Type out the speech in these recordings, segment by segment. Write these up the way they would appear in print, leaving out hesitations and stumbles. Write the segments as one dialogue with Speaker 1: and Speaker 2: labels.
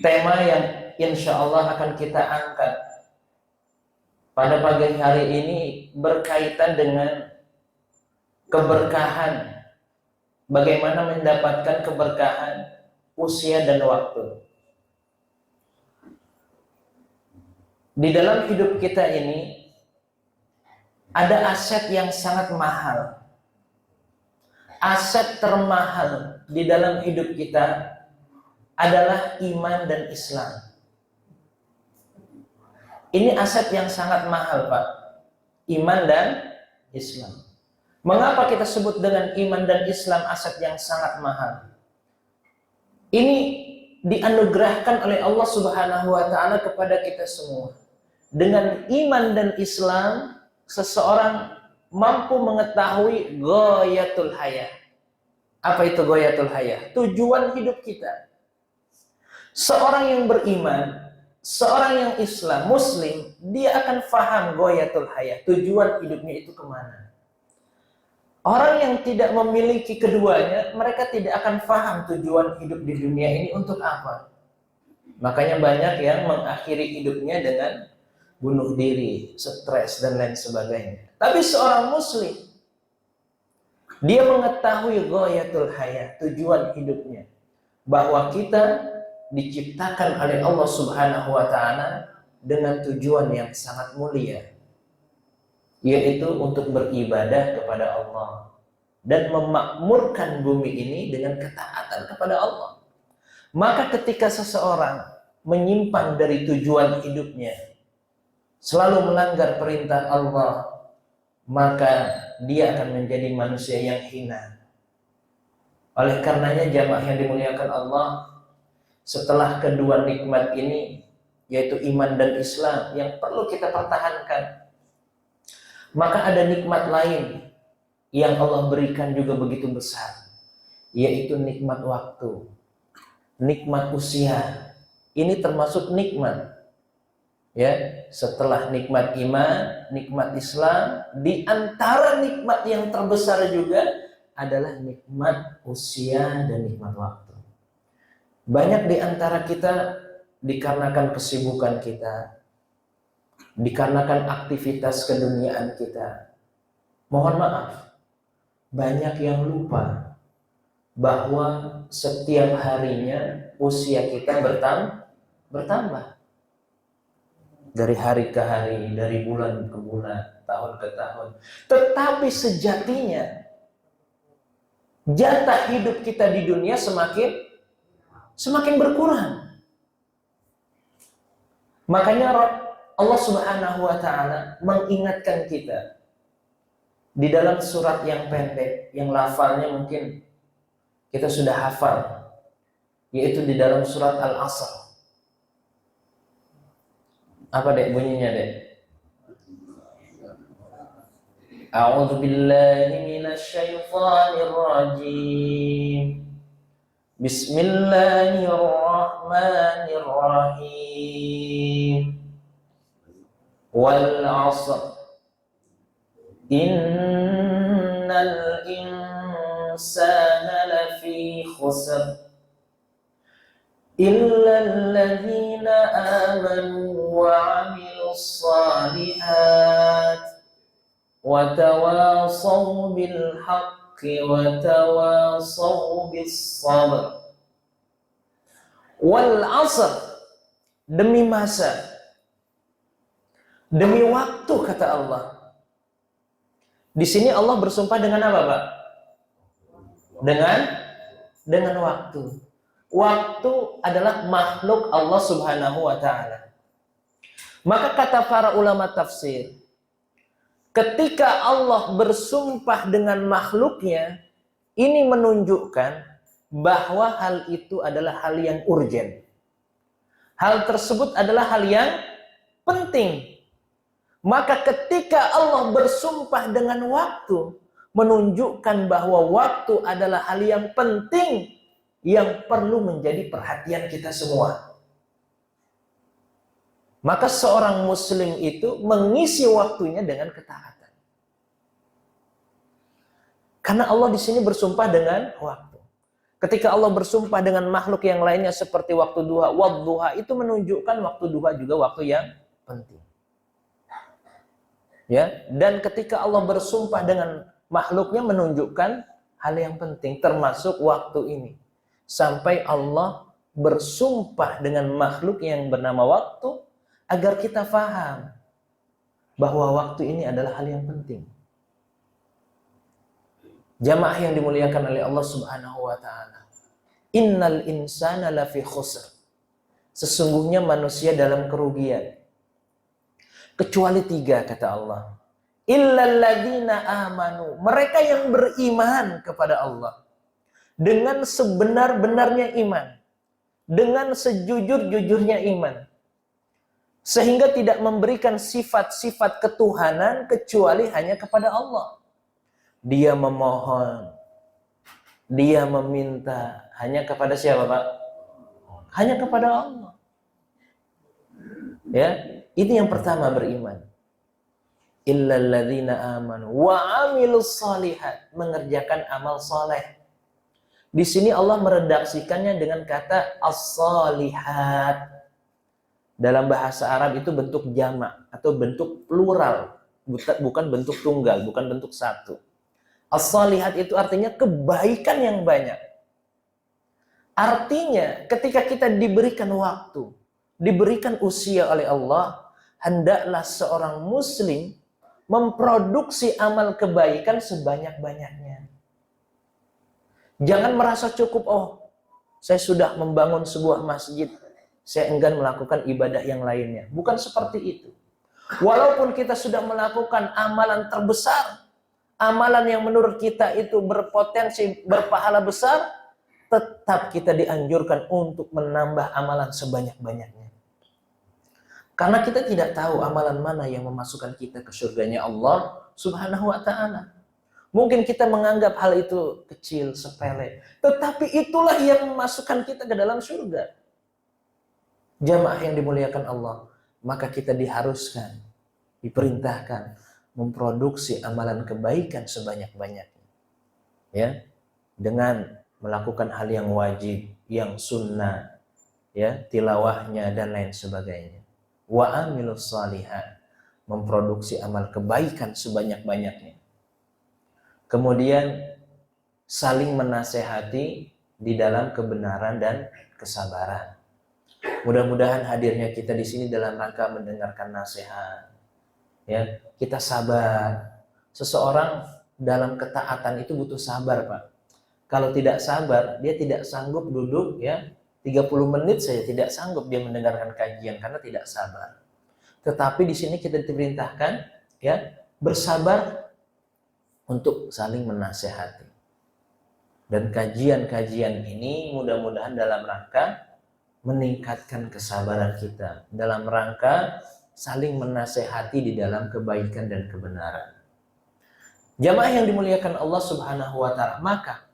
Speaker 1: tema yang insya Allah akan kita angkat pada pagi hari ini berkaitan dengan keberkahan. Bagaimana mendapatkan keberkahan usia dan waktu. Di dalam hidup kita ini ada aset yang sangat mahal. Aset termahal di dalam hidup kita adalah iman dan Islam. Ini aset yang sangat mahal, Pak. Iman dan Islam. Mengapa kita sebut dengan iman dan Islam aset yang sangat mahal? Ini dianugerahkan oleh Allah Subhanahu wa taala kepada kita semua. Dengan iman dan Islam, seseorang mampu mengetahui ghayatul hayah. Apa itu ghayatul hayah? Tujuan hidup kita. Seorang yang beriman, seorang yang Islam, Muslim, dia akan faham ghayatul hayah. Tujuan hidupnya itu kemana? Orang yang tidak memiliki keduanya, mereka tidak akan faham tujuan hidup di dunia ini untuk apa. Makanya banyak yang mengakhiri hidupnya dengan bunuh diri, stres, dan lain sebagainya. Tapi seorang Muslim, dia mengetahui ghayatul hayah, tujuan hidupnya. Bahwa kita diciptakan oleh Allah Subhanahu wa taala dengan tujuan yang sangat mulia, yaitu untuk beribadah kepada Allah dan memakmurkan bumi ini dengan ketaatan kepada Allah. Maka ketika seseorang menyimpang dari tujuan hidupnya, selalu melanggar perintah Allah, maka dia akan menjadi manusia yang hina. Oleh karenanya jamaah yang dimuliakan Allah, setelah kedua nikmat ini, yaitu iman dan Islam yang perlu kita pertahankan, maka ada nikmat lain yang Allah berikan juga begitu besar, yaitu nikmat waktu, nikmat usia. Ini termasuk nikmat. Ya, setelah nikmat iman, nikmat Islam, di antara nikmat yang terbesar juga adalah nikmat usia dan nikmat waktu. Banyak di antara kita dikarenakan kesibukan kita, dikarenakan aktivitas keduniaan kita, mohon maaf, banyak yang lupa bahwa setiap harinya usia kita bertambah. Dari hari ke hari, dari bulan ke bulan, tahun ke tahun. Tetapi sejatinya jatah hidup kita di dunia semakin berkurang. Makanya Allah Subhanahu wa taala mengingatkan kita di dalam surat yang pendek, yang lafalnya mungkin kita sudah hafal, yaitu di dalam surat Al-Asr. Apa dek bunyinya dek? A'udzu billahi minasy syaithanir rajim. Bismillahirrahmanirrahim. Wal 'asr. Innal insana lafi khusr. Illa alladhina amanu wa 'amilus shalihat wa tawasaw bil haqqi wa tawasaw bis sabr. Wal 'asr, demi masa, demi waktu, kata Allah. Di sini Allah bersumpah dengan apa, Pak? Dengan waktu. Waktu adalah makhluk Allah Subhanahu wa ta'ala. Maka kata para ulama tafsir, ketika Allah bersumpah dengan makhluknya, ini menunjukkan bahwa hal itu adalah hal yang urgen. Hal tersebut adalah hal yang penting. Maka ketika Allah bersumpah dengan waktu, menunjukkan bahwa waktu adalah hal yang penting, yang perlu menjadi perhatian kita semua. Maka seorang muslim itu mengisi waktunya dengan ketaatan. Karena Allah di sini bersumpah dengan waktu. Ketika Allah bersumpah dengan makhluk yang lainnya seperti waktu duha, wadduha, itu menunjukkan waktu duha juga waktu yang penting. Ya, dan ketika Allah bersumpah dengan makhluknya menunjukkan hal yang penting, termasuk waktu ini. Sampai Allah bersumpah dengan makhluk yang bernama waktu agar kita faham bahwa waktu ini adalah hal yang penting. Jamaah yang dimuliakan oleh Allah Subhanahu wa taala. Innal insana lafi khusr. Sesungguhnya manusia dalam kerugian. Kecuali 3 kata Allah. Illal ladzina amanu. Mereka yang beriman kepada Allah. Dengan sebenar-benarnya iman. Dengan sejujur-jujurnya iman. Sehingga tidak memberikan sifat-sifat ketuhanan kecuali hanya kepada Allah. Dia memohon, dia meminta hanya kepada siapa, Pak? Hanya kepada Allah. Ya, ini yang pertama beriman. Illal ladzina amanu wa amilus shalihat, mengerjakan amal saleh. Di sini Allah meredaksikannya dengan kata as-shalihat. Dalam bahasa Arab itu bentuk jamak atau bentuk plural, bukan bentuk tunggal, bukan bentuk satu. As-shalihat itu artinya kebaikan yang banyak. Artinya ketika kita diberikan waktu, diberikan usia oleh Allah, hendaklah seorang muslim memproduksi amal kebaikan sebanyak-banyaknya. Jangan merasa cukup, oh saya sudah membangun sebuah masjid, saya enggan melakukan ibadah yang lainnya. Bukan seperti itu. Walaupun kita sudah melakukan amalan terbesar, amalan yang menurut kita itu berpotensi berpahala besar, tetap kita dianjurkan untuk menambah amalan sebanyak-banyaknya. Karena kita tidak tahu amalan mana yang memasukkan kita ke surganya Allah Subhanahu wa ta'ala. Mungkin kita menganggap hal itu kecil, sepele, tetapi itulah yang memasukkan kita ke dalam surga. Jamaah yang dimuliakan Allah, maka kita diharuskan, diperintahkan memproduksi amalan kebaikan sebanyak-banyaknya. Ya, dengan melakukan hal yang wajib, yang sunnah, ya, tilawahnya dan lain sebagainya. Wa amilus shalihat, memproduksi amal kebaikan sebanyak-banyaknya. Kemudian saling menasehati di dalam kebenaran dan kesabaran. Mudah-mudahan hadirnya kita di sini dalam rangka mendengarkan nasihat. Ya, kita sabar. Seseorang dalam ketaatan itu butuh sabar, Pak. Kalau tidak sabar, dia tidak sanggup duduk ya 30 menit saja tidak sanggup dia mendengarkan kajian karena tidak sabar. Tetapi di sini kita diperintahkan ya bersabar untuk saling menasehati. Dan kajian-kajian ini mudah-mudahan dalam rangka meningkatkan kesabaran kita, dalam rangka saling menasehati di dalam kebaikan dan kebenaran. Jamaah yang dimuliakan Allah Subhanahu wa ta'ala, maka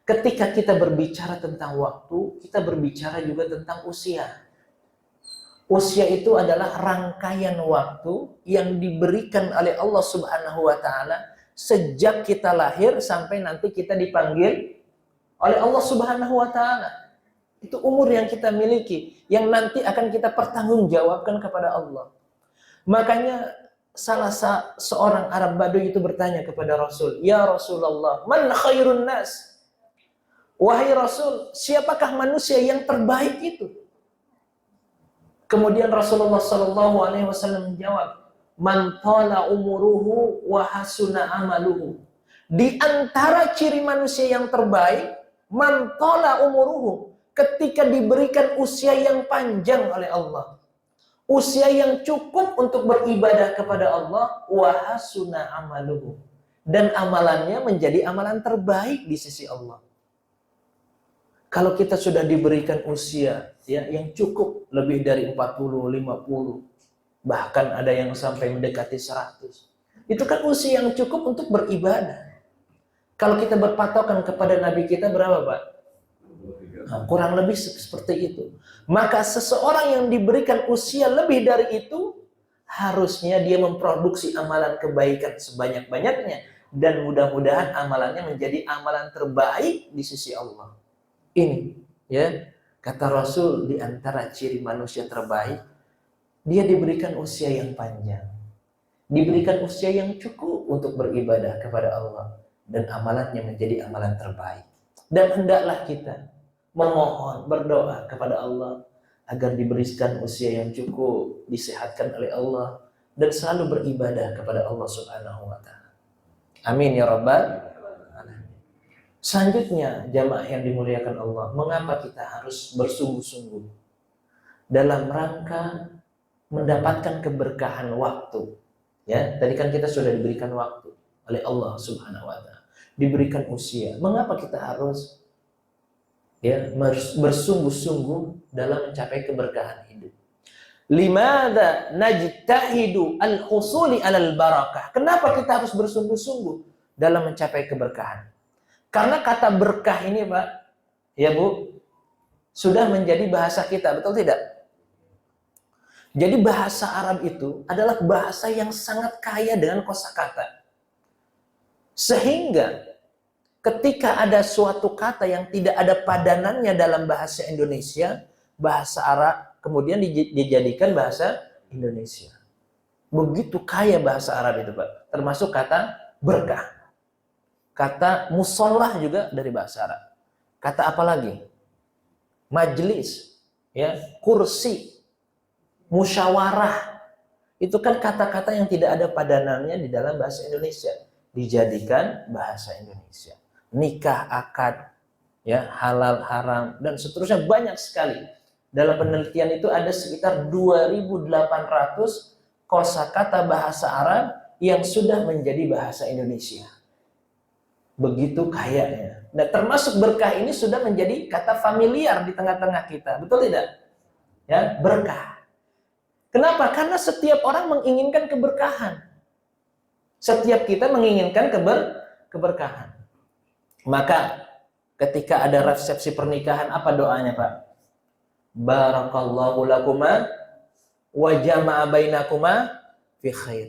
Speaker 1: ketika kita berbicara tentang waktu, kita berbicara juga tentang usia. Usia itu adalah rangkaian waktu yang diberikan oleh Allah Subhanahu wa ta'ala sejak kita lahir sampai nanti kita dipanggil oleh Allah Subhanahu wa ta'ala. Itu umur yang kita miliki, yang nanti akan kita pertanggungjawabkan kepada Allah. Makanya salah seorang Arab Baduy itu bertanya kepada Rasul, "Ya Rasulullah, man khairun nas?" Wahai Rasul, siapakah manusia yang terbaik itu? Kemudian Rasulullah Shallallahu Alaihi Wasallam menjawab, "Man tala umuruhu wa hasuna amaluhu." Di antara ciri manusia yang terbaik, man tala umuruhu, ketika diberikan usia yang panjang oleh Allah, usia yang cukup untuk beribadah kepada Allah, wa hasuna amaluhu, dan amalannya menjadi amalan terbaik di sisi Allah. Kalau kita sudah diberikan usia ya yang cukup lebih dari 40, 50, bahkan ada yang sampai mendekati 100. Itu kan usia yang cukup untuk beribadah. Kalau kita berpatokan kepada Nabi kita berapa, Pak? Nah, kurang lebih seperti itu. Maka seseorang yang diberikan usia lebih dari itu, harusnya dia memproduksi amalan kebaikan sebanyak-banyaknya dan mudah-mudahan amalannya menjadi amalan terbaik di sisi Allah. Ini ya, kata Rasul, di antara ciri manusia terbaik, dia diberikan usia yang panjang, diberikan usia yang cukup untuk beribadah kepada Allah, dan amalannya menjadi amalan terbaik. Dan hendaklah kita memohon, berdoa kepada Allah agar diberikan usia yang cukup, disehatkan oleh Allah, dan selalu beribadah kepada Allah Subhanahu wa Ta'ala. Amin ya Rabbal alamin. Selanjutnya, jamaah yang dimuliakan Allah, mengapa kita harus bersungguh-sungguh dalam rangka mendapatkan keberkahan waktu? Ya, tadi kan kita sudah diberikan waktu oleh Allah Subhanahu wa Ta'ala, diberikan usia. Mengapa kita harus bersungguh-sungguh dalam mencapai keberkahan hidup? Limadha najtahidu al-husuli alal barakah. Kenapa kita harus bersungguh-sungguh dalam mencapai keberkahan? Karena kata berkah ini, Pak, ya Bu, sudah menjadi bahasa kita, betul tidak? Jadi bahasa Arab itu adalah bahasa yang sangat kaya dengan kosakata. Sehingga ketika ada suatu kata yang tidak ada padanannya dalam bahasa Indonesia, bahasa Arab kemudian dijadikan bahasa Indonesia. Begitu kaya bahasa Arab itu, Pak. Termasuk kata berkah. Kata musollah juga dari bahasa Arab. Kata apa lagi? Majlis, ya, kursi, musyawarah. Itu kan kata-kata yang tidak ada padanannya di dalam bahasa Indonesia. Dijadikan bahasa Indonesia. Nikah, akad, ya, halal, haram, dan seterusnya banyak sekali. Dalam penelitian itu ada sekitar 2.800 kosakata bahasa Arab yang sudah menjadi bahasa Indonesia. Begitu kayanya. Nah, termasuk berkah ini sudah menjadi kata familiar di tengah-tengah kita. Betul tidak? Ya, berkah. Kenapa? Karena setiap orang menginginkan keberkahan. Setiap kita menginginkan keberkahan. Maka ketika ada resepsi pernikahan, apa doanya, Pak? Barakallahu lakuma wa jama'a bainakuma fi khair.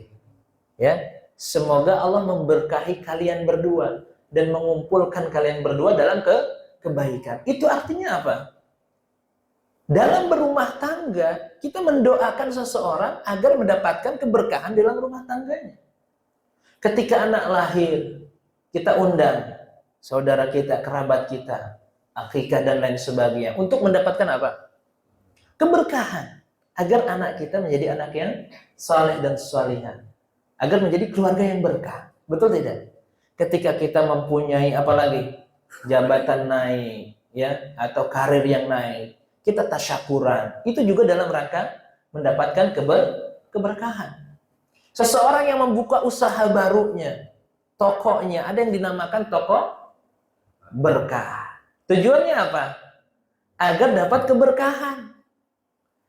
Speaker 1: Ya, semoga Allah memberkahi kalian berdua dan mengumpulkan kalian berdua dalam kebaikan. Itu artinya apa? Dalam berumah tangga, kita mendoakan seseorang agar mendapatkan keberkahan dalam rumah tangganya. Ketika anak lahir, kita undang saudara kita, kerabat kita, akikah dan lain sebagainya, untuk mendapatkan apa? Keberkahan, agar anak kita menjadi anak yang saleh dan salihah, agar menjadi keluarga yang berkah. Betul tidak? Ketika kita mempunyai apalagi jabatan naik, ya, atau karir yang naik, kita tasyakuran. Itu juga dalam rangka mendapatkan keberkahan. Seseorang yang membuka usaha barunya, tokonya, ada yang dinamakan toko berkah. Tujuannya apa? Agar dapat keberkahan.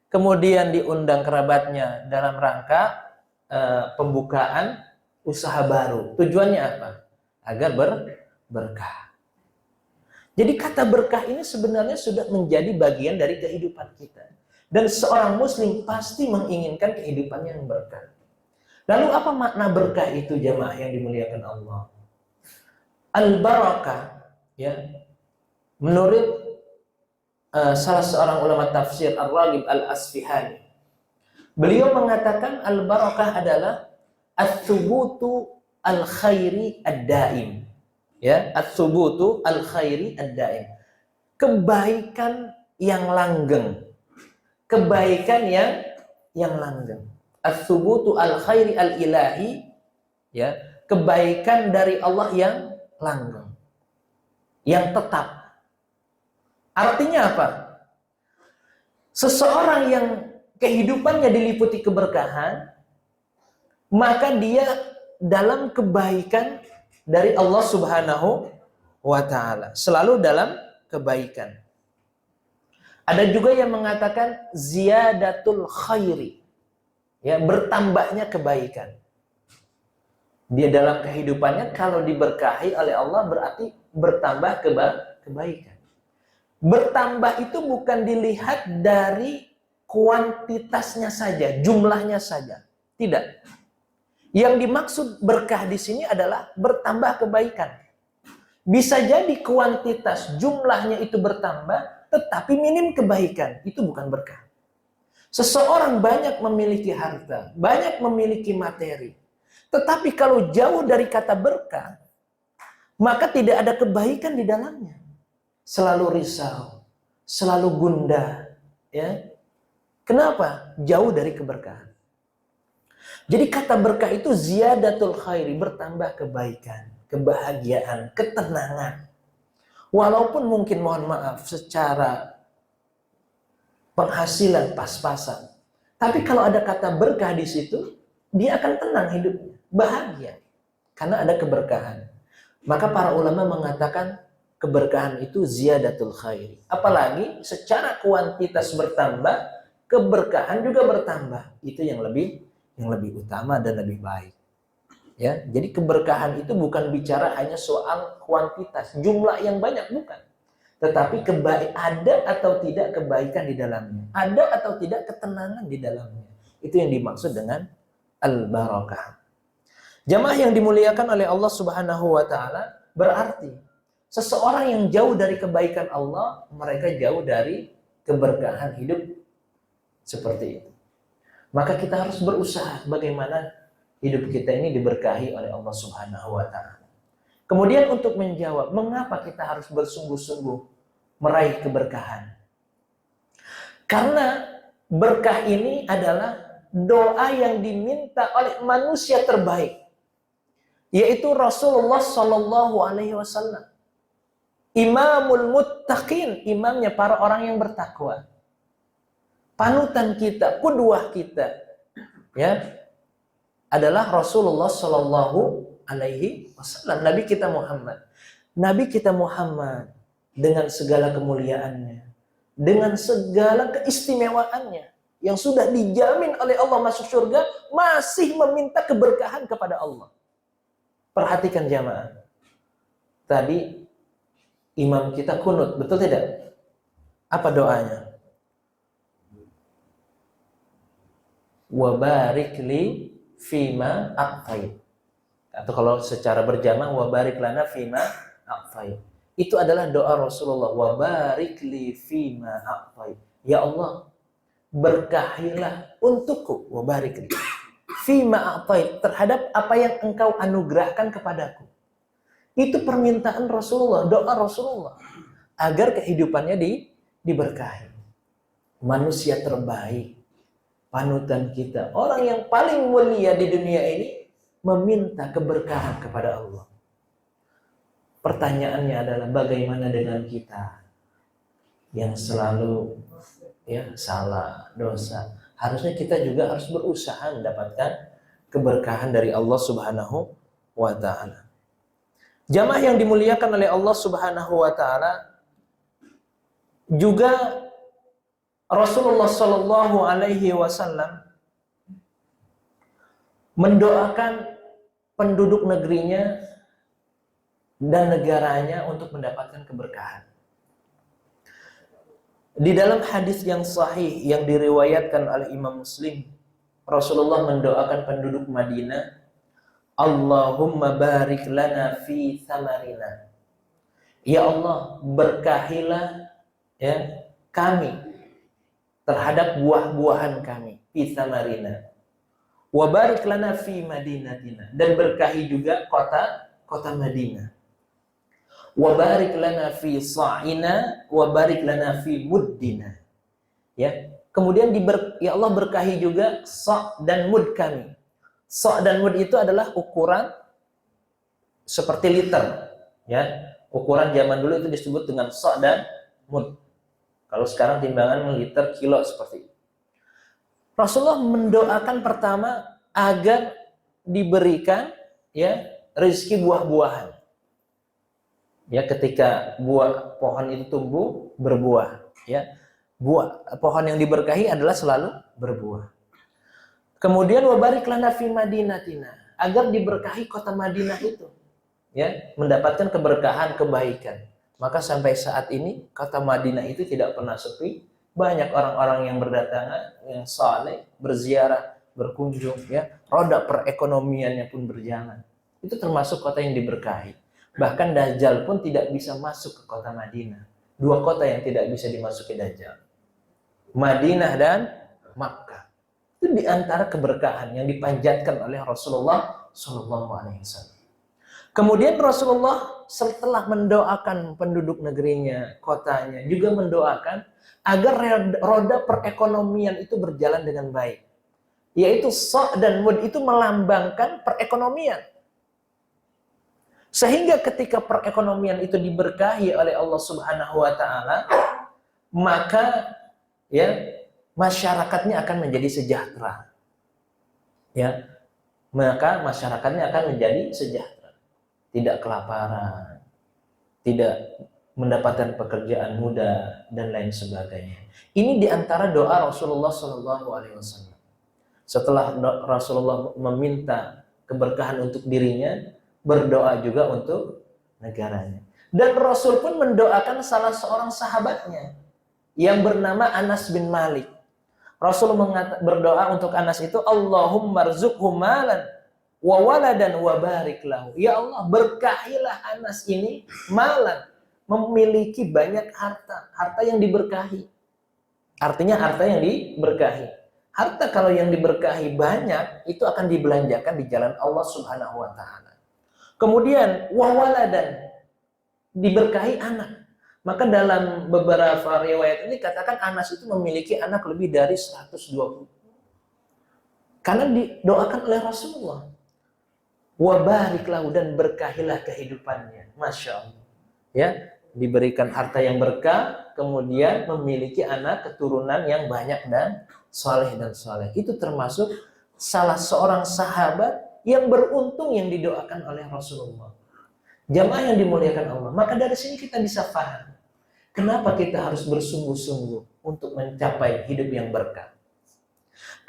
Speaker 1: Kemudian diundang kerabatnya dalam rangka pembukaan usaha baru. Tujuannya apa? Agar berkah. Jadi kata berkah ini sebenarnya sudah menjadi bagian dari kehidupan kita. Dan seorang muslim pasti menginginkan kehidupan yang berkah. Lalu apa makna berkah itu, jamaah yang dimuliakan Allah? Al-barakah, ya, menurut salah seorang ulama tafsir, Ar-Raghib Al-Asfihani, beliau mengatakan al-barakah adalah ats-tsubutu al-khairi ad-daim. Ya, ats-tsubutu al-khairi ad-daim. Kebaikan yang langgeng. Kebaikan yang langgeng. Ats-tsubutu al-khairi al-ilahi, ya, kebaikan dari Allah yang langgeng, yang tetap. Artinya apa? Seseorang yang kehidupannya diliputi keberkahan, maka dia dalam kebaikan dari Allah Subhanahu wa Ta'ala, selalu dalam kebaikan. Ada juga yang mengatakan ziyadatul khairi, ya, bertambahnya kebaikan. Dia dalam kehidupannya kalau diberkahi oleh Allah berarti bertambah kebaikan. Bertambah itu bukan dilihat dari kuantitasnya saja, jumlahnya saja. Tidak. Yang dimaksud berkah di sini adalah bertambah kebaikan. Bisa jadi kuantitas jumlahnya itu bertambah, tetapi minim kebaikan. Itu bukan berkah. Seseorang banyak memiliki harta, banyak memiliki materi. Tetapi kalau jauh dari kata berkah, maka tidak ada kebaikan di dalamnya. Selalu risau, selalu gundah. Ya. Kenapa? Jauh dari keberkahan. Jadi kata berkah itu ziyadatul khairi, bertambah kebaikan, kebahagiaan, ketenangan. Walaupun mungkin mohon maaf secara penghasilan pas-pasan. Tapi kalau ada kata berkah di situ, dia akan tenang hidupnya, bahagia. Karena ada keberkahan. Maka para ulama mengatakan keberkahan itu ziyadatul khairi. Apalagi secara kuantitas bertambah, keberkahan juga bertambah. Itu yang lebih utama dan lebih baik. Ya, jadi keberkahan itu bukan bicara hanya soal kuantitas, jumlah yang banyak, bukan. Tetapi ada atau tidak kebaikan di dalamnya, ada atau tidak ketenangan di dalamnya. Itu yang dimaksud dengan al-barakah. Jamaah yang dimuliakan oleh Allah Subhanahu wa taala, berarti seseorang yang jauh dari kebaikan Allah, mereka jauh dari keberkahan hidup seperti itu. Maka kita harus berusaha bagaimana hidup kita ini diberkahi oleh Allah Subhanahu wa taala. Kemudian untuk menjawab mengapa kita harus bersungguh-sungguh meraih keberkahan. Karena berkah ini adalah doa yang diminta oleh manusia terbaik, yaitu Rasulullah Shallallahu alaihi wasallam. Imamul muttaqin, imamnya para orang yang bertakwa. Panutan kita, qudwah kita, ya, adalah Rasulullah Shallallahu alaihi wasallam, Nabi kita Muhammad. Nabi kita Muhammad dengan segala kemuliaannya, dengan segala keistimewaannya yang sudah dijamin oleh Allah masuk surga, masih meminta keberkahan kepada Allah. Perhatikan jamaah. Tadi imam kita kunut, betul tidak? Apa doanya? Wa barik li fima aqtait. Atau kalau secara berjamaah, wa barik lana fima aqtait. Itu adalah doa Rasulullah, wa barik li fima aqtait. Ya Allah, berkahilah untukku, wa barik li fima aqtait, terhadap apa yang engkau anugerahkan kepadaku. Itu permintaan Rasulullah, doa Rasulullah, agar kehidupannya diberkahi. Manusia terbaik, panutan kita, orang yang paling mulia di dunia ini, meminta keberkahan kepada Allah. Pertanyaannya adalah bagaimana dengan kita yang selalu salah, dosa. Harusnya kita juga harus berusaha mendapatkan keberkahan dari Allah Subhanahu wa taala. Jamaah yang dimuliakan oleh Allah Subhanahu wa taala, juga Rasulullah Shallallahu alaihi wasallam mendoakan penduduk negerinya dan negaranya untuk mendapatkan keberkahan. Di dalam hadis yang sahih yang diriwayatkan oleh Imam Muslim, Rasulullah mendoakan penduduk Madinah, Allahumma barik lana fi thamarina. Ya Allah, berkahilah kami terhadap buah-buahan kami, fi thamarina. Wa barik lana fi madinatina, dan berkahi juga kota Madinah. Wa barik lana fi sa'ina wa barik lana fi muddina. Ya. Kemudian ya Allah, berkahi juga sa' dan mud kami. Sa' dan mud itu adalah ukuran seperti liter, ya. Ukuran zaman dulu itu disebut dengan sa' dan mud. Kalau sekarang timbangan liter, kilo, seperti itu. Rasulullah mendoakan pertama agar diberikan rezeki buah-buahan. Ya, ketika buah pohon itu tumbuh berbuah, buah pohon yang diberkahi adalah selalu berbuah. Kemudian wabarik lana fi madinatina, agar diberkahi kota Madinah itu, mendapatkan keberkahan, kebaikan. Maka sampai saat ini kota Madinah itu tidak pernah sepi, banyak orang-orang yang berdatangan, yang saleh, berziarah, berkunjung, ya, roda perekonomiannya pun berjalan. Itu termasuk kota yang diberkahi. Bahkan Dajjal pun tidak bisa masuk ke kota Madinah. Dua kota yang tidak bisa dimasuki Dajjal, Madinah dan Makkah. Itu diantara keberkahan yang dipanjatkan oleh Rasulullah SAW. Kemudian Rasulullah setelah mendoakan penduduk negerinya, kotanya, juga mendoakan agar roda perekonomian itu berjalan dengan baik. Yaitu Sa' dan Mud itu melambangkan perekonomian. Sehingga ketika perekonomian itu diberkahi oleh Allah Subhanahu wa taala, maka ya masyarakatnya akan menjadi sejahtera. Ya. Maka masyarakatnya akan menjadi sejahtera. Tidak kelaparan, tidak mendapatkan pekerjaan mudah, dan lain sebagainya. Ini diantara doa Rasulullah SAW. Setelah Rasulullah meminta keberkahan untuk dirinya, berdoa juga untuk negaranya. Dan Rasul pun mendoakan salah seorang sahabatnya yang bernama Anas bin Malik. Rasul berdoa untuk Anas itu, Allahumma rzuqhu malan wa waladan wa barik lahu. Ya Allah, berkahilah Anas ini malan, memiliki banyak harta, harta yang diberkahi. Artinya harta yang diberkahi. Harta kalau yang diberkahi banyak, itu akan dibelanjakan di jalan Allah Subhanahu wa taala. Kemudian wa waladan, diberkahi anak. Maka dalam beberapa riwayat ini katakan Anas itu memiliki anak lebih dari 120. Karena didoakan oleh Rasulullah. Wa barik lahu, dan berkahilah kehidupannya. Masya Allah. Ya, diberikan harta yang berkah, kemudian memiliki anak keturunan yang banyak dan saleh dan saleh. Itu termasuk salah seorang sahabat yang beruntung yang didoakan oleh Rasulullah. Jamaah yang dimuliakan Allah. Maka dari sini kita bisa paham kenapa kita harus bersungguh-sungguh untuk mencapai hidup yang berkah.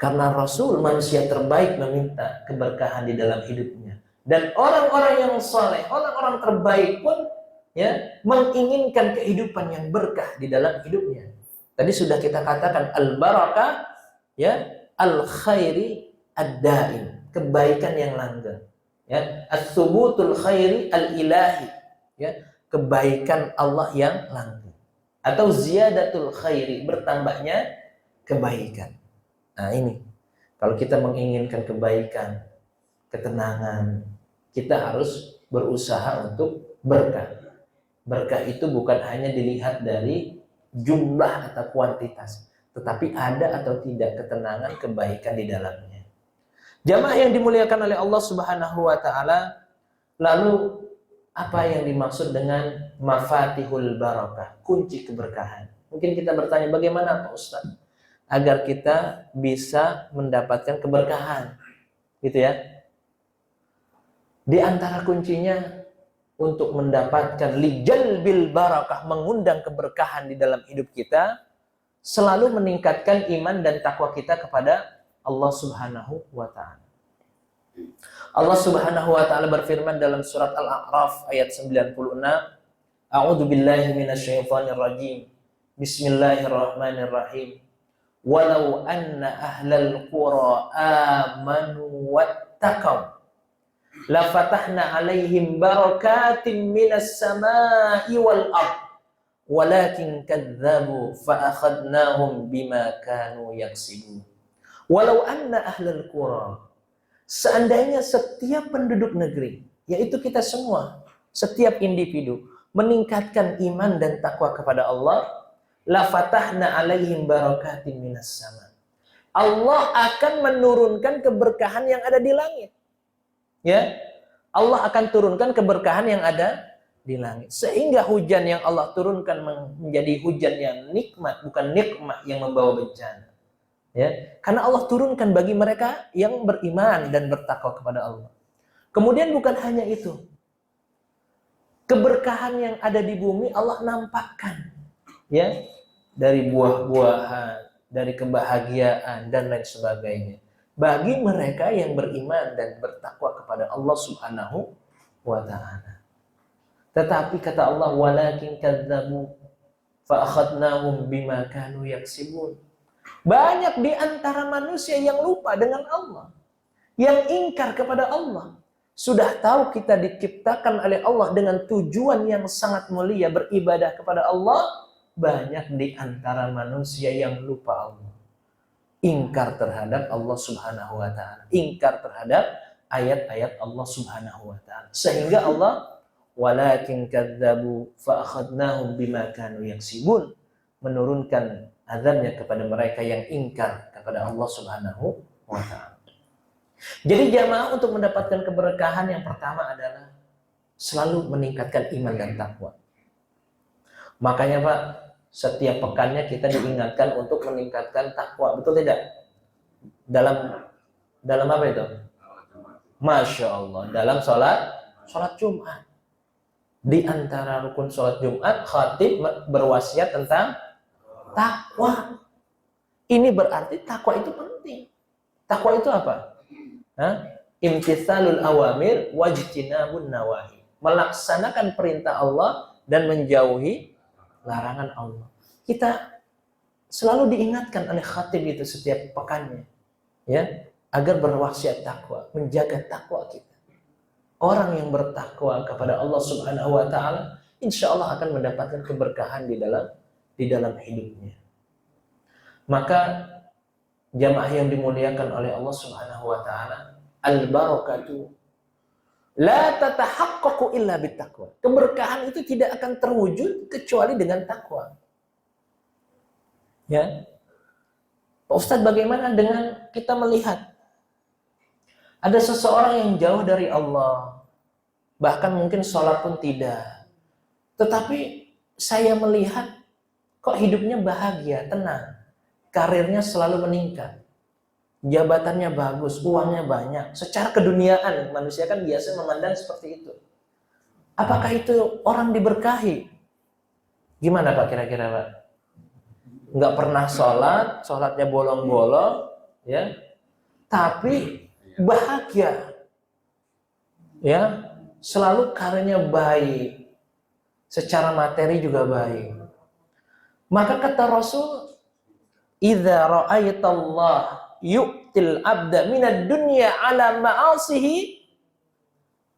Speaker 1: Karena Rasul manusia terbaik meminta keberkahan di dalam hidupnya. Dan orang-orang yang saleh, orang-orang terbaik pun ya menginginkan kehidupan yang berkah di dalam hidupnya. Tadi sudah kita katakan al-barakah, ya, al-khairi ad-daim, kebaikan yang langgeng. Ya, as-subutul khairi al-ilahi, ya, kebaikan Allah yang langgeng. Atau ziyadatul khairi, bertambahnya kebaikan. Nah ini, kalau kita menginginkan kebaikan, ketenangan, kita harus berusaha untuk berkah. Berkah itu bukan hanya dilihat dari jumlah atau kuantitas, tetapi ada atau tidak ketenangan, kebaikan di dalamnya. Jamaah yang dimuliakan oleh Allah Subhanahu wa taala, lalu apa yang dimaksud dengan mafatihul barakah, kunci keberkahan? Mungkin kita bertanya, bagaimana Pak Ustaz agar kita bisa mendapatkan keberkahan? Gitu ya. Di antara kuncinya untuk mendapatkan lijalbil barakah, mengundang keberkahan di dalam hidup kita, selalu meningkatkan iman dan takwa kita kepada Allah Subhanahu wa taala. Allah Subhanahu wa taala berfirman dalam surat Al-A'raf ayat 96, A'udzu billahi minasyaitonir rajim. Bismillahirrahmanirrahim. Walau anna ahlal qura amanu wattaqau la fatahna 'alaihim barakatin minas samaa'i wal ardh walakin kadzdzabu fa akhadnahum bima kanu yaksibun. Walau anna ahlal qura, seandainya setiap penduduk negeri, yaitu kita semua, setiap individu meningkatkan iman dan takwa kepada Allah, la fatahna 'alaihim barakatin minas sama'. Allah akan menurunkan keberkahan yang ada di langit. Ya, Allah akan turunkan keberkahan yang ada di langit, sehingga hujan yang Allah turunkan menjadi hujan yang nikmat, bukan nikmat yang membawa bencana. Ya, karena Allah turunkan bagi mereka yang beriman dan bertakwa kepada Allah. Kemudian bukan hanya itu, keberkahan yang ada di bumi Allah nampakkan, ya, dari buah-buahan, dari kebahagiaan dan lain sebagainya, bagi mereka yang beriman dan bertakwa kepada Allah Subhanahu wa ta'ala. Tetapi kata Allah, walakin kadzdzabu fa akhadnahum bima kanu yaksibun. Banyak di antara manusia yang lupa dengan Allah, yang ingkar kepada Allah. Sudah tahu kita diciptakan oleh Allah dengan tujuan yang sangat mulia, beribadah kepada Allah. Banyak di antara manusia yang lupa Allah, ingkar terhadap Allah Subhanahu wa taala, ingkar terhadap ayat-ayat Allah Subhanahu wa taala. Sehingga Allah, walakin kadzabu fa akhadnahum bima kanu yaksibun, menurunkan azabnya kepada mereka yang ingkar kepada Allah Subhanahu wa taala. Jadi jamaah, untuk mendapatkan keberkahan yang pertama adalah selalu meningkatkan iman dan takwa. Makanya Pak, setiap pekannya kita diingatkan untuk meningkatkan takwa, betul tidak? Dalam apa itu? Masya Allah, dalam sholat Jumat. Di antara rukun sholat Jumat, khatib berwasiat tentang takwa. Ini berarti takwa itu penting. Takwa itu apa? Imtitsalul awamir wajtinabun nawahi. Melaksanakan perintah Allah dan menjauhi larangan Allah. Kita selalu diingatkan oleh khatib itu setiap pekannya, ya, agar berwasiat takwa, menjaga takwa kita. Orang yang bertakwa kepada Allah Subhanahu wa taala, insya Allah akan mendapatkan keberkahan di dalam hidupnya. Maka jamaah yang dimuliakan oleh Allah Subhanahu wa taala, al-barakatu la tatahaqqaqu illa bittaqwa. Keberkahan itu tidak akan terwujud kecuali dengan takwa. Ya. Pak Ustadz, bagaimana dengan kita melihat ada seseorang yang jauh dari Allah, bahkan mungkin sholat pun tidak, tetapi saya melihat kok hidupnya bahagia, tenang, karirnya selalu meningkat, jabatannya bagus, uangnya banyak. Secara keduniaan, manusia kan biasa memandang seperti itu. Apakah itu orang diberkahi? Gimana Pak kira-kira Pak? Nggak pernah sholat, sholatnya bolong-bolong, ya, tapi bahagia, ya, selalu karirnya baik, secara materi juga baik. Maka kata Rasul, idza ra'aitallah yu'til abda minad dunya ala ma'asihi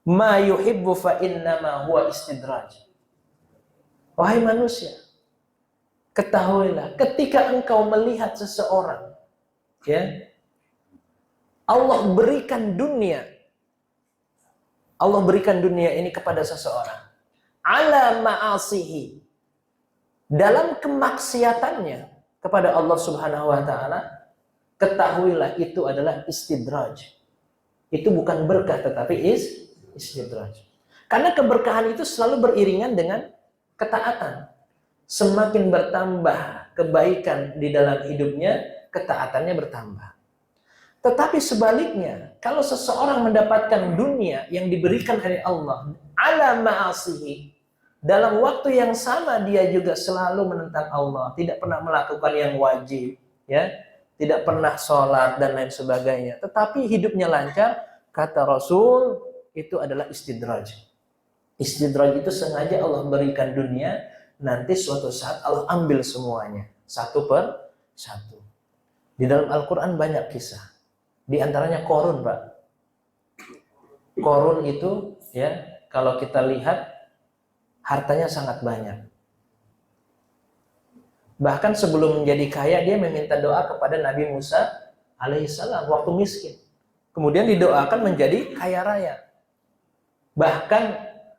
Speaker 1: ma yuhibbu fa innama huwa istidraj. Wahai manusia, ketahuilah ketika engkau melihat seseorang, ya, Allah berikan dunia ini kepada seseorang ala ma'asihi, dalam kemaksiatannya kepada Allah Subhanahu wa taala, ketahuilah itu adalah istidraj. Itu bukan berkah tetapi istidraj. Karena keberkahan itu selalu beriringan dengan ketaatan. Semakin bertambah kebaikan di dalam hidupnya, ketaatannya bertambah. Tetapi sebaliknya, kalau seseorang mendapatkan dunia yang diberikan oleh Allah ala ma'asihi, dalam waktu yang sama dia juga selalu menentang Allah, tidak pernah melakukan yang wajib, ya, tidak pernah sholat dan lain sebagainya, tetapi hidupnya lancar, kata Rasul, itu adalah istidraj. Istidraj itu sengaja Allah berikan dunia, nanti suatu saat Allah ambil semuanya, satu per satu. Di dalam Al-Quran banyak kisah. Di antaranya Qorun, Pak. Qorun itu, ya, kalau kita lihat, hartanya sangat banyak. Bahkan sebelum menjadi kaya, dia meminta doa kepada Nabi Musa alaihissalam waktu miskin. Kemudian didoakan menjadi kaya raya. Bahkan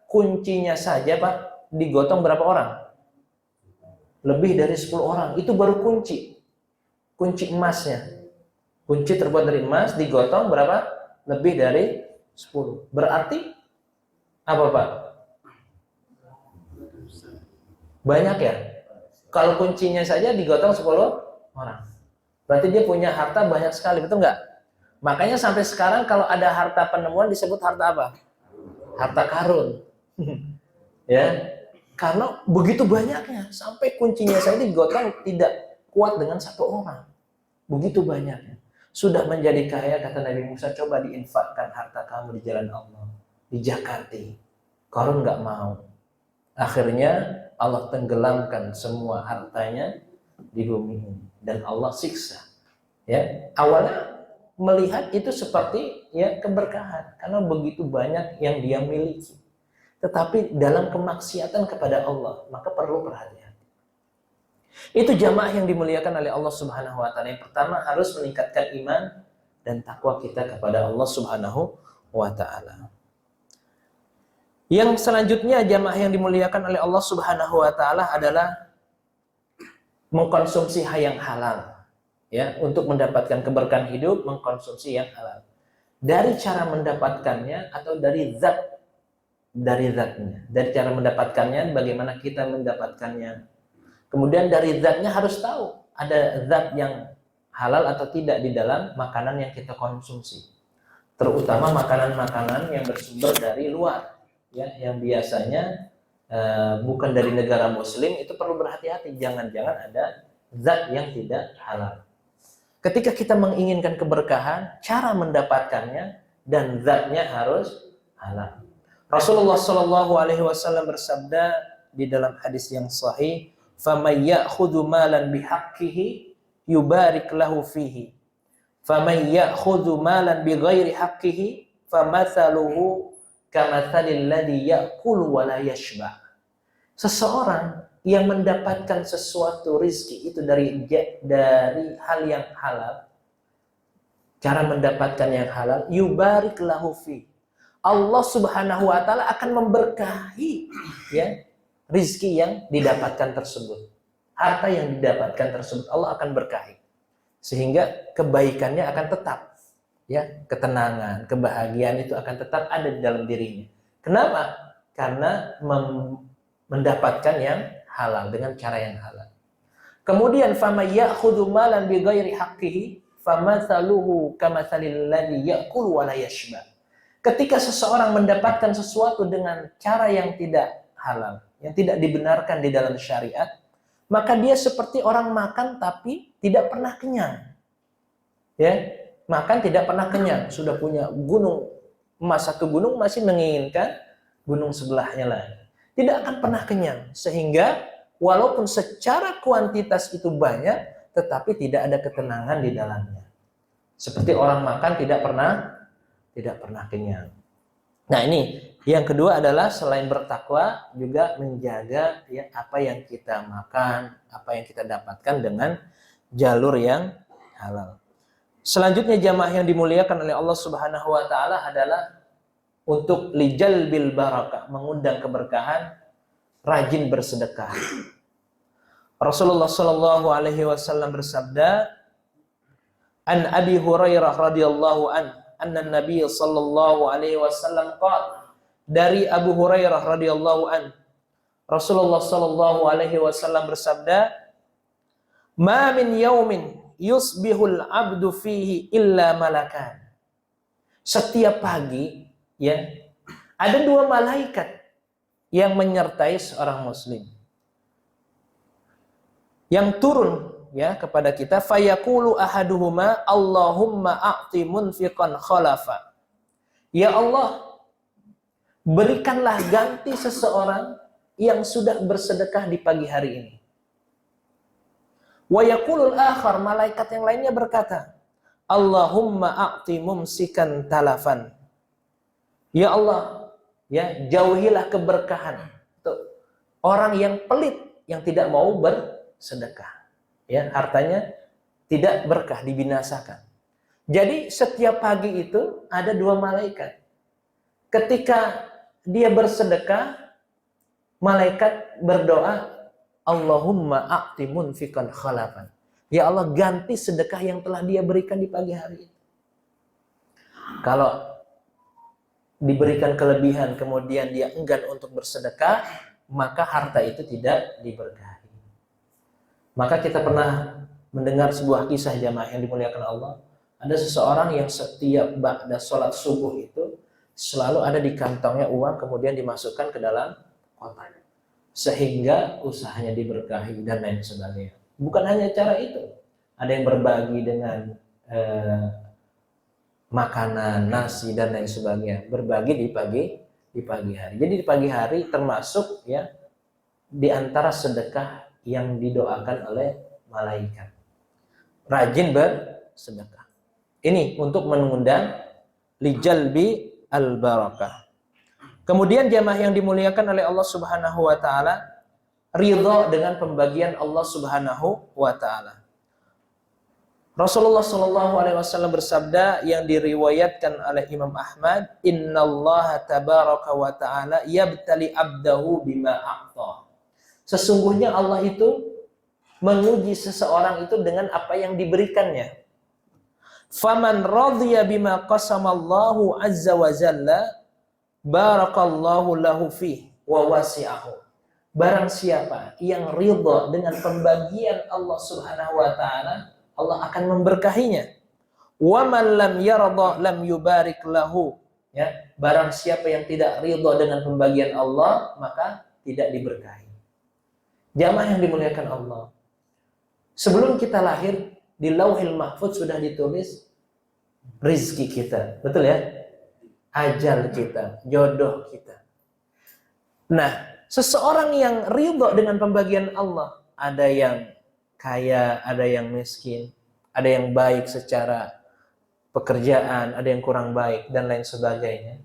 Speaker 1: kuncinya saja, Pak, digotong berapa orang? Lebih dari 10 orang. Itu baru kunci. Kunci emasnya. Kunci terbuat dari emas digotong berapa? Lebih dari 10. Berarti apa, Pak? Banyak ya? Kalau kuncinya saja digotong 10 orang. Berarti dia punya harta banyak sekali, betul nggak? Makanya sampai sekarang kalau ada harta penemuan disebut harta apa? Harta karun. Ya. Karena begitu banyaknya, sampai kuncinya saja digotong tidak kuat dengan satu orang. Begitu banyaknya. Sudah menjadi kaya, kata Nabi Musa, coba diinfakkan harta kamu di jalan Allah, di Jakarta. Qarun nggak mau. Akhirnya Allah tenggelamkan semua hartanya di bumi ini. dan Allah siksa. Ya, awalnya melihat itu seperti ya keberkahan karena begitu banyak yang dia miliki. Tetapi dalam kemaksiatan kepada Allah, maka perlu perhatian. Itu jamaah yang dimuliakan oleh Allah Subhanahu wa taala. Yang pertama harus meningkatkan iman dan takwa kita kepada Allah Subhanahu wa taala. Yang selanjutnya jamaah yang dimuliakan oleh Allah Subhanahu wa taala adalah mengkonsumsi hal yang halal. Ya, untuk mendapatkan keberkahan hidup, mengkonsumsi yang halal. Dari cara mendapatkannya atau dari zatnya. Dari cara mendapatkannya, bagaimana kita mendapatkannya. Kemudian dari zatnya harus tahu ada zat yang halal atau tidak di dalam makanan yang kita konsumsi. Terutama makanan-makanan yang bersumber dari luar, ya, yang biasanya bukan dari negara Muslim, itu perlu berhati-hati. Jangan-jangan ada zat yang tidak halal. Ketika kita menginginkan keberkahan, cara mendapatkannya dan zatnya harus halal. Rasulullah Shallallahu Alaihi Wasallam bersabda di dalam hadis yang sahih, "Faman ya'khudhu malan bihaqqihi yubarik lahu fihi, faman ya'khudhu malan bighairi haqqihi famathaluhu kamathalil ladzi ya'kulu wa la yashba." Seseorang yang mendapatkan sesuatu rizki itu dari hal yang halal, cara mendapatkan yang halal, yubarik lahu fi. Allah Subhanahu wa taala akan memberkahi ya rizki yang didapatkan tersebut. Harta yang didapatkan tersebut Allah akan berkahi. Sehingga kebaikannya akan tetap. Ya, ketenangan, kebahagiaan itu akan tetap ada di dalam dirinya. Kenapa? Karena mendapatkan yang halal dengan cara yang halal. Kemudian fama ya'khudhu malan bighairi haqqihi famathaluhu kamathalil ladzi ya'kulu wa la yashba. Ketika seseorang mendapatkan sesuatu dengan cara yang tidak halal, yang tidak dibenarkan di dalam syariat, maka dia seperti orang makan tapi tidak pernah kenyang. Ya, makan tidak pernah kenyang, sudah punya gunung emas, satu gunung masih menginginkan gunung sebelahnya lagi. Tidak akan pernah kenyang, sehingga walaupun secara kuantitas itu banyak, tetapi tidak ada ketenangan di dalamnya. Seperti orang makan tidak pernah kenyang. Nah, ini yang kedua adalah selain bertakwa juga menjaga ya apa yang kita makan, apa yang kita dapatkan dengan jalur yang halal. Selanjutnya jamaah yang dimuliakan oleh Allah Subhanahu wa taala adalah untuk lijalbil barakah, mengundang keberkahan, rajin bersedekah. Rasulullah Shallallahu Alaihi Wasallam bersabda, "An Abi Hurairah radhiyallahu anna Nabi Shallallahu Alaihi Wasallam qala." Dari Abu Hurairah radhiyallahu an, Rasulullah Shallallahu Alaihi Wasallam bersabda, "Ma min yaumin yusbihul abdu fihi illa malakan." Setiap pagi ya, ada dua malaikat yang menyertai seorang muslim. Yang turun ya kepada kita, fayaqulu ahaduhuma Allahumma a'ti munfiqan khalafa. Ya Allah, berikanlah ganti seseorang yang sudah bersedekah di pagi hari ini. Wa yaqulul akhar, malaikat yang lainnya berkata, Allahumma a'ti mumsikan talafan. Ya Allah, ya jauhilah keberkahan untuk orang yang pelit, yang tidak mau bersedekah. Ya, hartanya tidak berkah, dibinasakan. Jadi setiap pagi itu ada dua malaikat. Ketika dia bersedekah, malaikat berdoa, Allahumma a'ti munfiqan khalafan. Ya Allah, ganti sedekah yang telah dia berikan di pagi hari itu. Kalau diberikan kelebihan, kemudian dia enggan untuk bersedekah, maka harta itu tidak diberkahi. Maka kita pernah mendengar sebuah kisah jamaah yang dimuliakan Allah. Ada seseorang yang setiap ba'da sholat subuh itu selalu ada di kantongnya uang, kemudian dimasukkan ke dalam kotak, sehingga usahanya diberkahi dan lain sebagainya. Bukan hanya cara itu, ada yang berbagi dengan makanan, nasi dan lain sebagainya, berbagi di pagi hari. Jadi di pagi hari termasuk ya di antara sedekah yang didoakan oleh malaikat. rajin bersedekah. Ini untuk mengundang lijalbi al-barakah. Kemudian jamaah yang dimuliakan oleh Allah Subhanahu wa taala, ridha dengan pembagian Allah Subhanahu wa taala. Rasulullah Shallallahu alaihi wasallam bersabda yang diriwayatkan oleh Imam Ahmad, "Innallaha tabaraka wa taala yabtali 'abdahu bima a'ta." Sesungguhnya Allah itu menguji seseorang itu dengan apa yang diberikannya. Faman radhiya bima qasamallahu azza wa jalla barakallahu lahu fih wa wasi'ahu. Barang siapa yang ridha dengan pembagian Allah Subhanahu wa taala, Allah akan memberkahinya. Wa man lam yarda lam yubarik lahu. Ya, barang siapa yang tidak ridha dengan pembagian Allah, maka tidak diberkahi. Jamaah yang dimuliakan Allah. Sebelum kita lahir, di Lauhil Mahfuz sudah ditulis rizki kita. Betul ya? Ajal kita, jodoh kita. Nah, seseorang yang ridha dengan pembagian Allah, ada yang kaya, ada yang miskin, ada yang baik secara pekerjaan, ada yang kurang baik, dan lain sebagainya.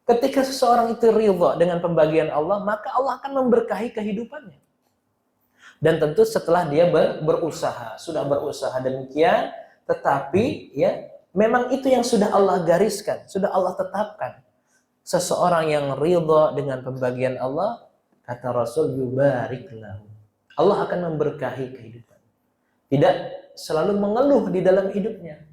Speaker 1: Ketika seseorang itu ridha dengan pembagian Allah, maka Allah akan memberkahi kehidupannya. Dan tentu setelah dia berusaha, sudah berusaha demikian, tetapi ya memang itu yang sudah Allah gariskan, sudah Allah tetapkan. Seseorang yang ridha dengan pembagian Allah, kata Rasul, yubarik lahu. Allah akan memberkahi kehidupan. Tidak selalu mengeluh di dalam hidupnya.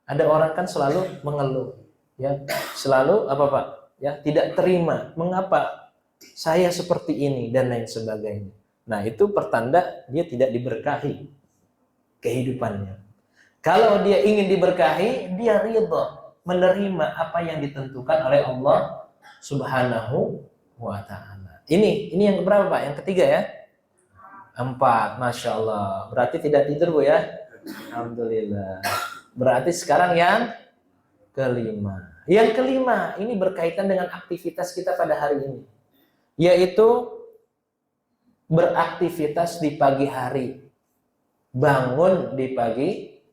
Speaker 1: Ada orang kan selalu mengeluh, ya, selalu apa Pak? Ya, tidak terima. Mengapa saya seperti ini dan lain sebagainya. Nah, itu pertanda dia tidak diberkahi kehidupannya. Kalau dia ingin diberkahi, dia ridha menerima apa yang ditentukan oleh Allah Subhanahu wa taala. Ini yang berapa Pak? Yang ketiga ya? 4, Masya Allah. Berarti tidak tidur Bu ya? Alhamdulillah. Berarti sekarang yang kelima. Yang kelima, ini berkaitan dengan aktivitas kita pada hari ini. Yaitu beraktivitas di pagi hari. Bangun di pagi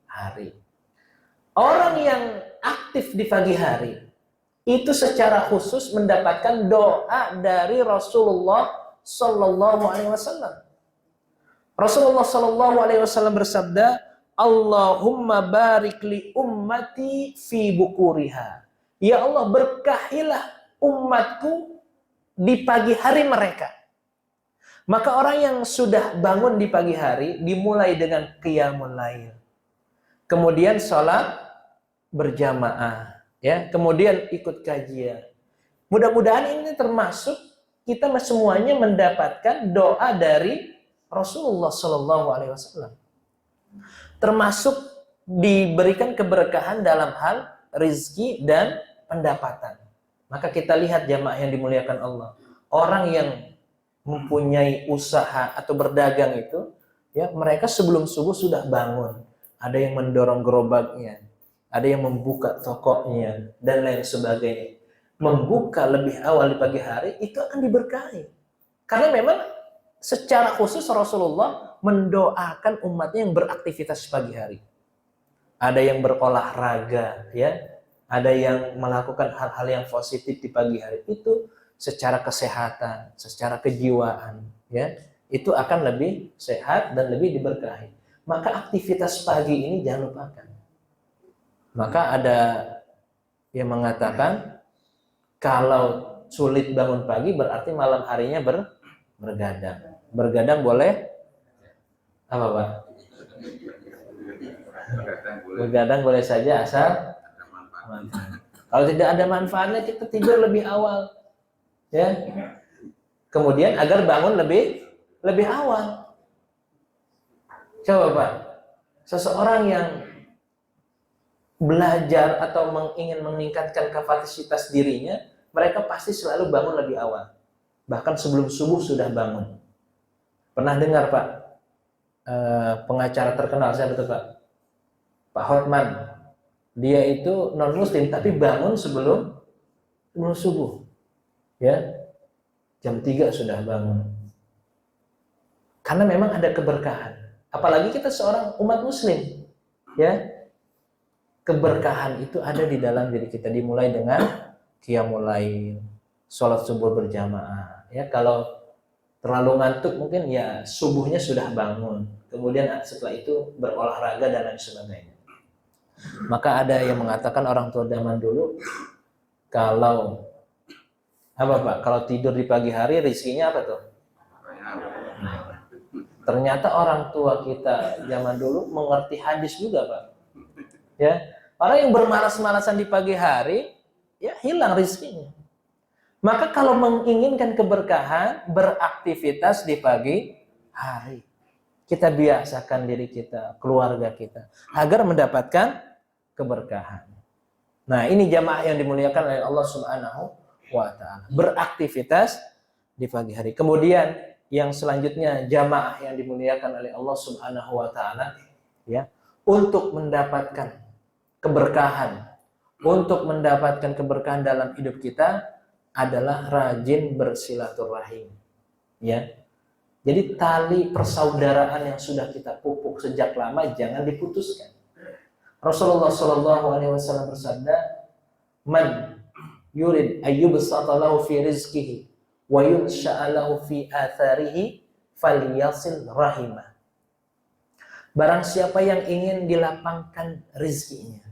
Speaker 1: hari. Orang yang aktif di pagi hari, itu secara khusus mendapatkan doa dari Rasulullah Sallallahu Alaihi Wasallam. Rasulullah Sallallahu Alaihi Wasallam bersabda, Allahumma barik li ummati fi bukuriha. Ya Allah, berkahilah umatku di pagi hari mereka. Maka orang yang sudah bangun di pagi hari dimulai dengan qiyamul lail. Kemudian sholat berjamaah, ya. Kemudian ikut kajian. Mudah-mudahan ini termasuk kita semuanya mendapatkan doa dari Rasulullah Shallallahu Alaihi Wasallam, termasuk diberikan keberkahan dalam hal rizki dan pendapatan. Maka kita lihat jamaah yang dimuliakan Allah, orang yang mempunyai usaha atau berdagang itu, ya mereka sebelum subuh sudah bangun, ada yang mendorong gerobaknya, ada yang membuka tokonya dan lain sebagainya. Membuka lebih awal di pagi hari itu akan diberkahi, karena memang secara khusus Rasulullah mendoakan umatnya yang beraktivitas pagi hari. Ada yang berolahraga, ya, ada yang melakukan hal-hal yang positif di pagi hari. Itu secara kesehatan, secara kejiwaan, ya, itu akan lebih sehat dan lebih diberkahi. Maka aktivitas pagi ini jangan lupakan. Maka ada yang mengatakan kalau sulit bangun pagi berarti malam harinya bergadang. Bergadang boleh apa Pak? Bergadang boleh saja asal manfaat. Kalau tidak ada manfaatnya kita tidur lebih awal, ya. Kemudian agar bangun lebih awal. Coba Pak, seseorang yang belajar atau ingin meningkatkan kapasitas dirinya, mereka pasti selalu bangun lebih awal. Bahkan sebelum subuh sudah bangun. Pernah dengar Pak, pengacara terkenal, saya betul Pak? Pak Hotman. Dia itu non muslim tapi bangun sebelum subuh. Ya. Jam 3 sudah bangun. Karena memang ada keberkahan. Apalagi kita seorang umat muslim. Ya, keberkahan itu ada di dalam diri kita, dimulai dengan qiyamul lail, sholat subuh berjamaah. Ya, kalau terlalu ngantuk mungkin ya subuhnya sudah bangun, kemudian setelah itu berolahraga dan lain sebagainya. Maka ada yang mengatakan orang tua zaman dulu, kalau apa Pak? Kalau tidur di pagi hari rezekinya apa tuh? Ternyata orang tua kita zaman dulu mengerti hadis juga Pak. Ya, orang yang bermalas-malasan di pagi hari, ya hilang rezekinya. Maka kalau menginginkan keberkahan, beraktivitas di pagi hari. Kita biasakan diri kita, keluarga kita, agar mendapatkan keberkahan. Nah, ini jamaah yang dimuliakan oleh Allah Subhanahu wa Ta'ala. Beraktivitas di pagi hari. Kemudian yang selanjutnya, jamaah yang dimuliakan oleh Allah Subhanahu wa Ta'ala, ya, untuk mendapatkan keberkahan, untuk mendapatkan keberkahan dalam hidup kita adalah rajin bersilaturahim. Ya. Jadi tali persaudaraan yang sudah kita pupuk sejak lama jangan diputuskan. Rasulullah Shallallahu Alaihi Wasallam bersabda, "Man yurid ayyubsata lahu fi rizqihi wa yunsha'a lahu fi atharihi falyasil rahimah." Barang siapa yang ingin dilapangkan rizkinya,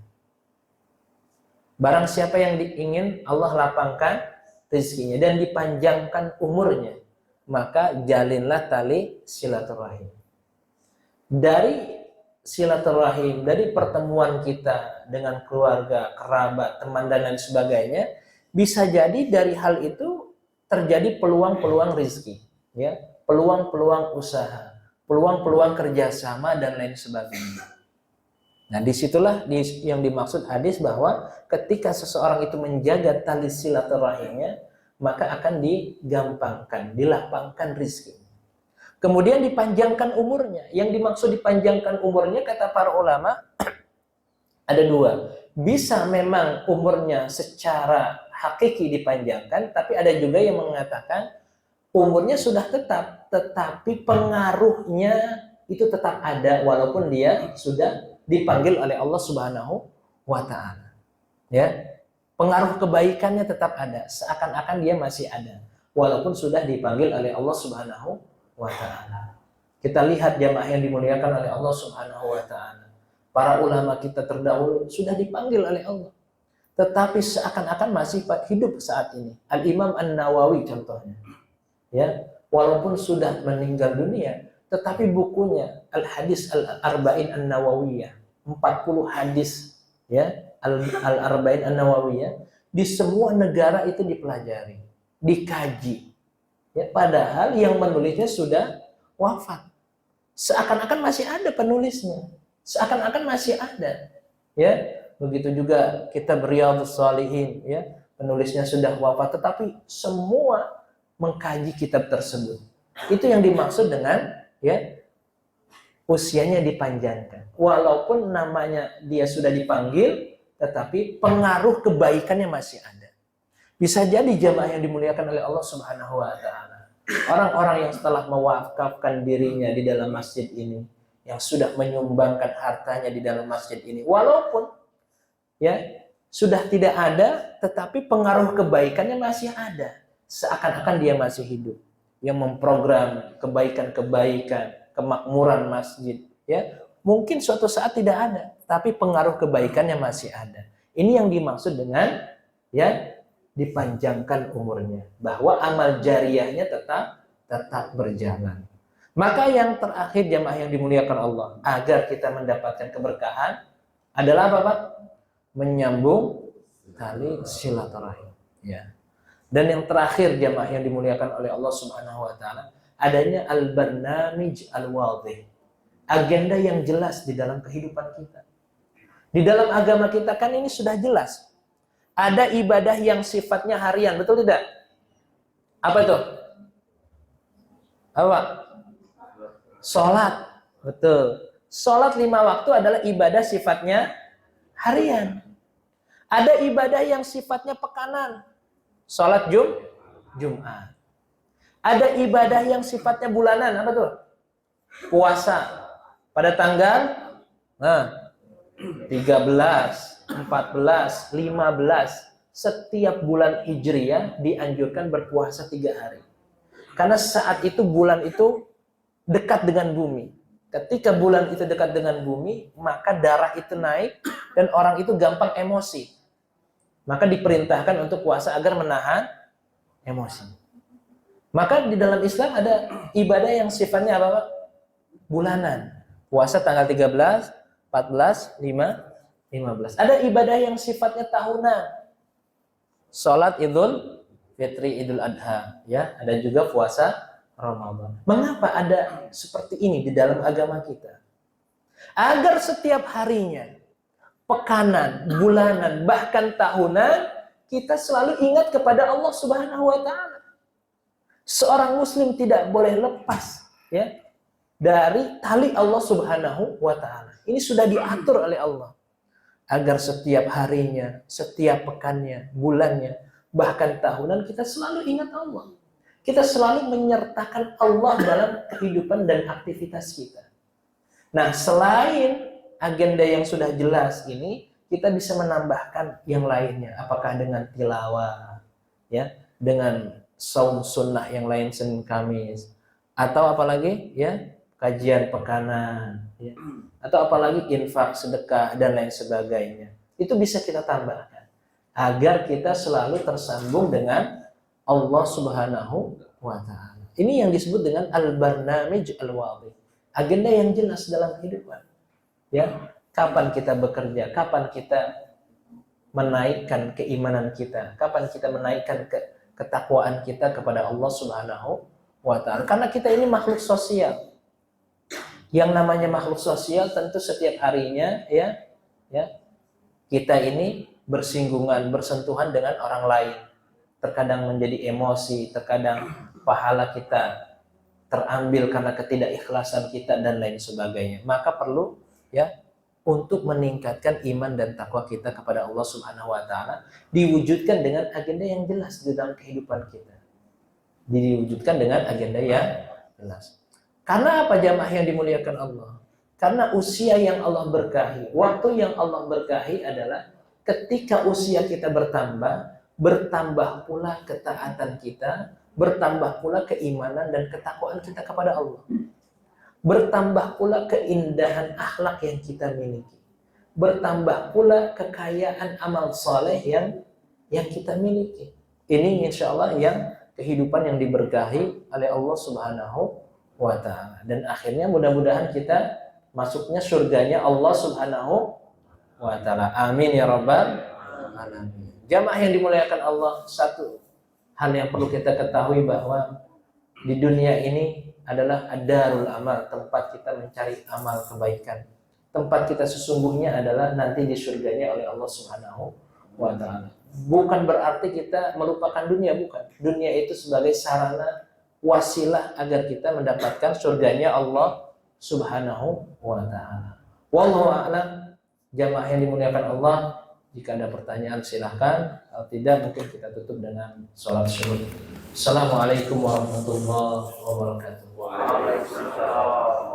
Speaker 1: barang siapa yang ingin Allah lapangkan rizkinya dan dipanjangkan umurnya, maka jalinlah tali silaturahim. Dari silaturahim, dari pertemuan kita dengan keluarga, kerabat, teman dan lain sebagainya, bisa jadi dari hal itu terjadi peluang-peluang rizki, ya, peluang-peluang usaha, peluang-peluang kerjasama dan lain sebagainya. Nah, disitulah yang dimaksud hadis bahwa ketika seseorang itu menjaga tali silaturahimnya, maka akan digampangkan, dilapangkan rizki. Kemudian dipanjangkan umurnya. Yang dimaksud dipanjangkan umurnya, kata para ulama, ada dua. Bisa memang umurnya secara hakiki dipanjangkan, tapi ada juga yang mengatakan umurnya sudah tetap, tetapi pengaruhnya itu tetap ada walaupun dia sudah dipanggil oleh Allah Subhanahu wa Ta'ala. Ya. Pengaruh kebaikannya tetap ada, seakan-akan dia masih ada walaupun sudah dipanggil oleh Allah Subhanahu wa Ta'ala. Kita lihat jamaah yang dimuliakan oleh Allah Subhanahu wa Ta'ala. Para ulama kita terdahulu sudah dipanggil oleh Allah, tetapi seakan-akan masih hidup saat ini. Al-Imam An-Nawawi contohnya, ya, walaupun sudah meninggal dunia, tetapi bukunya Al-Hadis Al-Arba'in An-Nawawiyah, 40 hadis, ya, Al-Arba'in An-Nawawiyah, di semua negara itu dipelajari, dikaji. Ya, padahal yang menulisnya sudah wafat. Seakan-akan masih ada penulisnya, seakan-akan masih ada. Ya, begitu juga kitab Riyadhus Shalihin, ya, penulisnya sudah wafat, tetapi semua mengkaji kitab tersebut. Itu yang dimaksud dengan, ya, usianya dipanjangkan. Walaupun namanya dia sudah dipanggil, tetapi pengaruh kebaikannya masih ada. Bisa jadi jamaah yang dimuliakan oleh Allah Subhanahu wa Ta'ala, orang-orang yang setelah mewakafkan dirinya di dalam masjid ini, yang sudah menyumbangkan hartanya di dalam masjid ini, walaupun, ya, sudah tidak ada, tetapi pengaruh kebaikannya masih ada, seakan-akan dia masih hidup, yang memprogram kebaikan-kebaikan, kemakmuran masjid, ya, mungkin suatu saat tidak ada, tapi pengaruh kebaikannya masih ada. Ini yang dimaksud dengan, ya, dipanjangkan umurnya, bahwa amal jariyahnya tetap berjalan. Maka yang terakhir jamaah yang dimuliakan Allah, agar kita mendapatkan keberkahan adalah apa, Pak? Menyambung tali silaturahim, ya. Dan yang terakhir jamaah yang dimuliakan oleh Allah Subhanahu wa Ta'ala, adanya al-barnamij al-wadhih, agenda yang jelas di dalam kehidupan kita. Di dalam agama kita kan ini sudah jelas. Ada ibadah yang sifatnya harian, betul tidak? Apa itu? Apa? Sholat, betul. Sholat 5 waktu adalah ibadah sifatnya harian. Ada ibadah yang sifatnya pekanan. Sholat Jumat. Ada ibadah yang sifatnya bulanan, apa tuh? Puasa pada tanggal 13, 14, 15. Setiap bulan Hijriyah dianjurkan berpuasa 3 hari. Karena saat itu bulan itu dekat dengan bumi. Ketika bulan itu dekat dengan bumi, maka darah itu naik dan orang itu gampang emosi. Maka diperintahkan untuk puasa agar menahan emosi. Maka di dalam Islam ada ibadah yang sifatnya apa, Pak? Bulanan. Puasa tanggal 13, 14, 5, 15. Ada ibadah yang sifatnya tahunan. Salat Idul Fitri, Idul Adha, ya. Ada juga puasa Ramadan. Mengapa ada seperti ini di dalam agama kita? Agar setiap harinya, pekanan, bulanan, bahkan tahunan, kita selalu ingat kepada Allah Subhanahu wa taala. Seorang muslim tidak boleh lepas, ya, dari tali Allah Subhanahu wa taala. Ini sudah diatur oleh Allah. Agar setiap harinya, setiap pekannya, bulannya, bahkan tahunan kita selalu ingat Allah. Kita selalu menyertakan Allah dalam kehidupan dan aktivitas kita. Nah, selain agenda yang sudah jelas ini, kita bisa menambahkan yang lainnya. Apakah dengan tilawah, ya, dengan saum sunnah yang lain Senin Kamis, atau apalagi, ya, kajian pekanan, ya, atau apalagi infak, sedekah, dan lain sebagainya. Itu bisa kita tambahkan agar kita selalu tersambung dengan Allah Subhanahu wa taala. Ini yang disebut dengan al-barnamij al-wadih. Agenda yang jelas dalam kehidupan. Ya, kapan kita bekerja, kapan kita menaikkan keimanan kita, kapan kita menaikkan ketakwaan kita kepada Allah Subhanahu wa taala. Karena kita ini makhluk sosial. Yang namanya makhluk sosial tentu setiap harinya, ya, kita ini bersinggungan, bersentuhan dengan orang lain. Terkadang menjadi emosi, terkadang pahala kita terambil karena ketidakikhlasan kita dan lain sebagainya. Maka perlu, ya, untuk meningkatkan iman dan takwa kita kepada Allah Subhanahu wa taala diwujudkan dengan agenda yang jelas di dalam kehidupan kita. Diwujudkan dengan agenda yang jelas. Karena apa jamaah yang dimuliakan Allah? Karena usia yang Allah berkahi, waktu yang Allah berkahi adalah ketika usia kita bertambah pula ketaatan kita, bertambah pula keimanan dan ketakwaan kita kepada Allah. Bertambah pula keindahan akhlak yang kita miliki. Bertambah pula kekayaan amal soleh yang kita miliki. Ini insya Allah yang kehidupan yang diberkahi oleh Allah Subhanahu wa ta'ala. Dan akhirnya mudah-mudahan kita masuknya surganya Allah Subhanahu wa ta'ala. Amin ya rabbal alamin. Jamaah yang dimuliakan Allah, satu hal yang perlu kita ketahui bahwa di dunia ini adalah ad-darul amal, tempat kita mencari amal kebaikan. Tempat kita sesungguhnya adalah nanti di surganya oleh Allah Subhanahu wa ta'ala. Bukan berarti kita melupakan dunia, bukan. Dunia itu sebagai sarana, wasilah agar kita mendapatkan surganya Allah Subhanahu wa ta'ala. Wallahu a'lam. Jamaah yang dimuliakan Allah, jika ada pertanyaan silahkan. Kalau tidak, mungkin kita tutup dengan sholat syukur. Assalamualaikum warahmatullahi wabarakatuh. Waalaikumsalam.